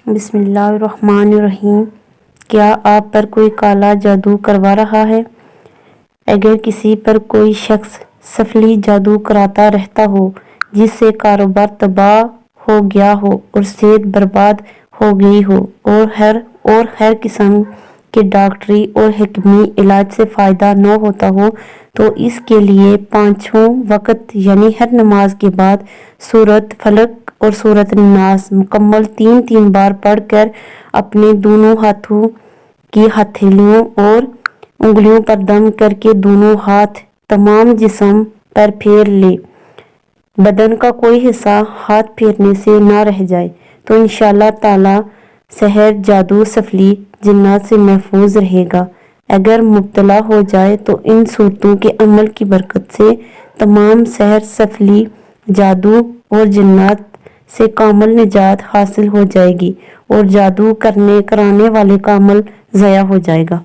بسم اللہ الرحمن الرحیم۔ کیا آپ پر کوئی کالا جادو کروا رہا ہے؟ اگر کسی پر کوئی شخص سفلی جادو کراتا رہتا ہو جس سے کاروبار تباہ ہو گیا ہو اور صحت برباد ہو گئی ہو اور ہر قسم کے ڈاکٹری اور حکیمی علاج سے فائدہ نہ ہوتا ہو تو اس کے لیے 5 وقت یعنی ہر نماز کے بعد سورۃ فلق اور سورۃ الناس مکمل 3 بار پڑھ کر اپنے دونوں ہاتھوں کی ہتھیلیوں اور انگلیوں پر دم کر کے دونوں ہاتھ تمام جسم پر پھیر لے۔ بدن کا کوئی حصہ ہاتھ پھیرنے سے نہ رہ جائے تو انشاءاللہ تعالی سحر، جادو، سفلی جنات سے محفوظ رہے گا۔ اگر مبتلا ہو جائے تو ان صورتوں کے عمل کی برکت سے تمام سحر، سفلی، جادو اور جنات سے کامل نجات حاصل ہو جائے گی اور جادو کرانے والے کا عمل ضائع ہو جائے گا۔